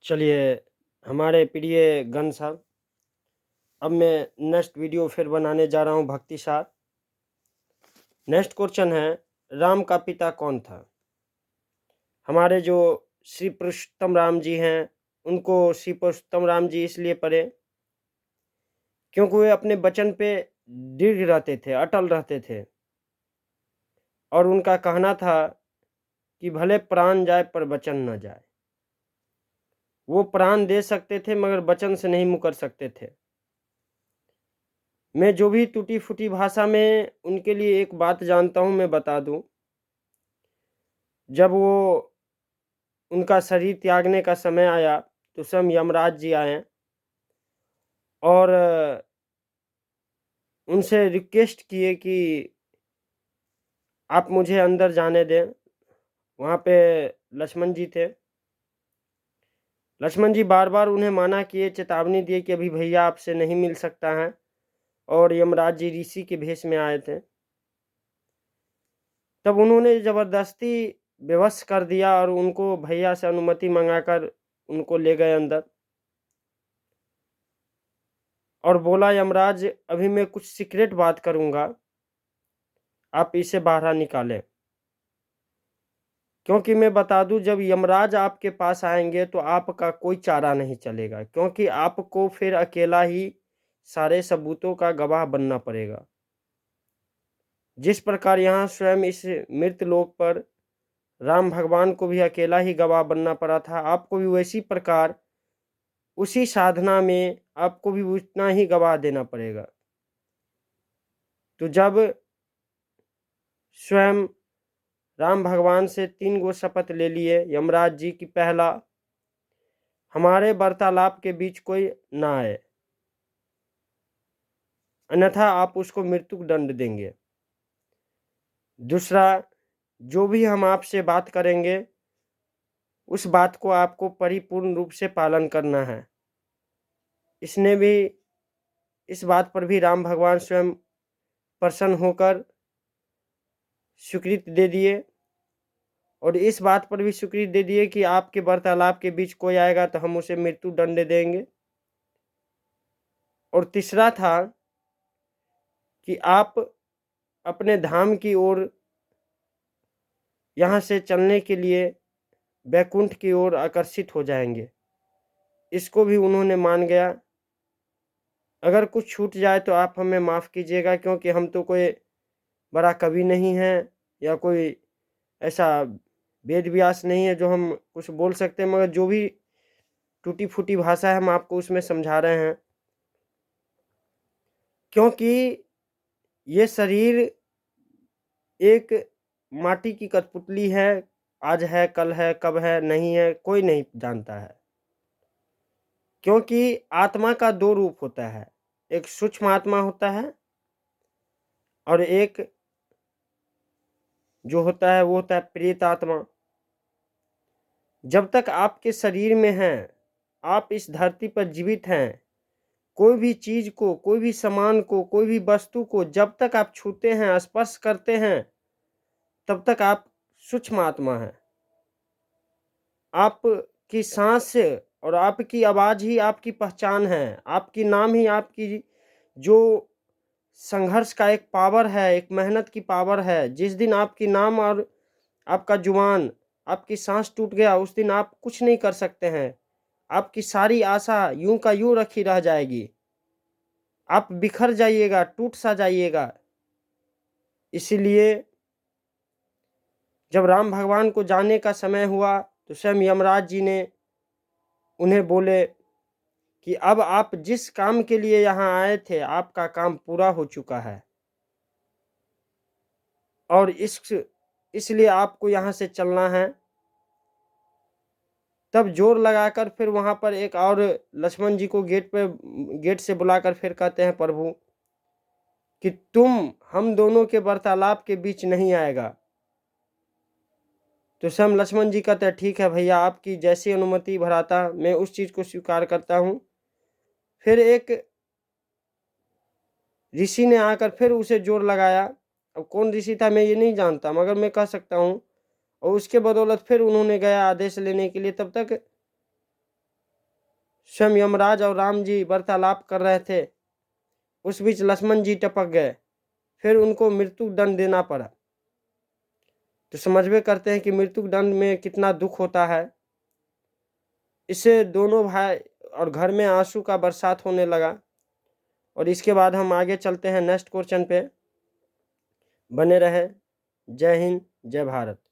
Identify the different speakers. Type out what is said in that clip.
Speaker 1: चलिए, हमारे प्रिय गण साहब, अब मैं नेक्स्ट वीडियो फिर बनाने जा रहा हूँ भक्ति साथ। नेक्स्ट क्वेश्चन है, राम का पिता कौन था? हमारे जो श्री पुरुषोत्तम राम जी हैं, उनको श्री पुरुषोत्तम राम जी इसलिए पढ़े क्योंकि वे अपने वचन पे दृढ़ रहते थे, अटल रहते थे। और उनका कहना था कि भले प्राण जाए पर वचन न जाए। वो प्राण दे सकते थे मगर वचन से नहीं मुकर सकते थे। मैं जो भी टूटी फूटी भाषा में उनके लिए एक बात जानता हूँ, मैं बता दूं। जब वो उनका शरीर त्यागने का समय आया तो स्वयं यमराज जी आए और उनसे रिक्वेस्ट किए कि आप मुझे अंदर जाने दें। वहाँ पे लक्ष्मण जी थे। लक्ष्मण जी बार बार उन्हें मना किए, चेतावनी दिए कि अभी भैया आपसे नहीं मिल सकता है। और यमराज जी ऋषि के भेष में आए थे। तब उन्होंने ज़बरदस्ती विवश कर दिया और उनको भैया से अनुमति मंगाकर उनको ले गए अंदर और बोला, यमराज अभी मैं कुछ सीक्रेट बात करूंगा, आप इसे बाहर निकालें। क्योंकि मैं बता दूं, जब यमराज आपके पास आएंगे तो आपका कोई चारा नहीं चलेगा, क्योंकि आपको फिर अकेला ही सारे सबूतों का गवाह बनना पड़ेगा। जिस प्रकार यहाँ स्वयं इस मृत लोक पर राम भगवान को भी अकेला ही गवाह बनना पड़ा था, आपको भी वैसी प्रकार उसी साधना में आपको भी उतना ही गवाह देना पड़ेगा। तो जब स्वयं राम भगवान से 3 गो शपथ ले लिए यमराज जी की, पहला, हमारे वार्तालाप के बीच कोई ना आए, अन्यथा आप उसको मृत्यु दंड देंगे। दूसरा, जो भी हम आपसे बात करेंगे उस बात को आपको परिपूर्ण रूप से पालन करना है। इसने भी इस बात पर भी राम भगवान स्वयं प्रसन्न होकर स्वीकृति दे दिए और इस बात पर भी स्वीकृति दे दिए कि आपके वार्तालाप के बीच कोई आएगा तो हम उसे मृत्यु दंड देंगे। और तीसरा था कि आप अपने धाम की ओर यहाँ से चलने के लिए वैकुंठ की ओर आकर्षित हो जाएंगे। इसको भी उन्होंने मान गया। अगर कुछ छूट जाए तो आप हमें माफ़ कीजिएगा, क्योंकि हम तो कोई बड़ा कवि नहीं हैं या कोई ऐसा वेद व्यास नहीं है जो हम कुछ बोल सकते हैं, मगर जो भी टूटी फूटी भाषा है हम आपको उसमें समझा रहे हैं। क्योंकि ये शरीर एक माटी की कठपुतली है, आज है कल है कब है नहीं है कोई नहीं जानता है। क्योंकि आत्मा का 2 रूप होता है, एक सूक्ष्म आत्मा होता है और एक जो होता है वो होता है प्रेत आत्मा। जब तक आपके शरीर में हैं, आप इस धरती पर जीवित हैं, कोई भी चीज को, कोई भी सामान को, कोई भी वस्तु को जब तक आप छूते हैं, स्पर्श करते हैं, तब तक आप सूक्ष्म आत्मा हैं। आपकी सांस और आपकी आवाज ही आपकी पहचान है। आपकी नाम ही आपकी जो संघर्ष का एक पावर है, एक मेहनत की पावर है। जिस दिन आपकी नाम और आपका जुबान, आपकी सांस टूट गया, उस दिन आप कुछ नहीं कर सकते हैं। आपकी सारी आशा यूं का यूं रखी रह जाएगी। आप बिखर जाइएगा, टूट सा जाइएगा। इसीलिए जब राम भगवान को जाने का समय हुआ तो स्वयं यमराज जी ने उन्हें बोले कि अब आप जिस काम के लिए यहाँ आए थे, आपका काम पूरा हो चुका है और इसलिए आपको यहाँ से चलना है। तब जोर लगाकर फिर वहाँ पर एक और लक्ष्मण जी को गेट से बुलाकर फिर कहते हैं प्रभु कि तुम हम दोनों के वार्तालाप के बीच नहीं आएगा। तो स्वयं लक्ष्मण जी कहते हैं, ठीक है भैया, आपकी जैसी अनुमति भराता, मैं उस चीज को स्वीकार करता हूँ। फिर एक ऋषि ने आकर फिर उसे जोर लगाया। अब कौन ऋषि था मैं ये नहीं जानता, मगर मैं कह सकता हूँ। और उसके बदौलत फिर उन्होंने गया आदेश लेने के लिए। तब तक स्वयं यमराज और राम जी वार्तालाप कर रहे थे। उस बीच लक्ष्मण जी टपक गए, फिर उनको मृत्यु दंड देना पड़ा। तो समझवे करते हैं कि मृत्यु दंड में कितना दुख होता है। इससे दोनों भाई और घर में आंसू का बरसात होने लगा। और इसके बाद हम आगे चलते हैं नेक्स्ट क्वेश्चन पे। बने रहे। जय हिंद, जय भारत।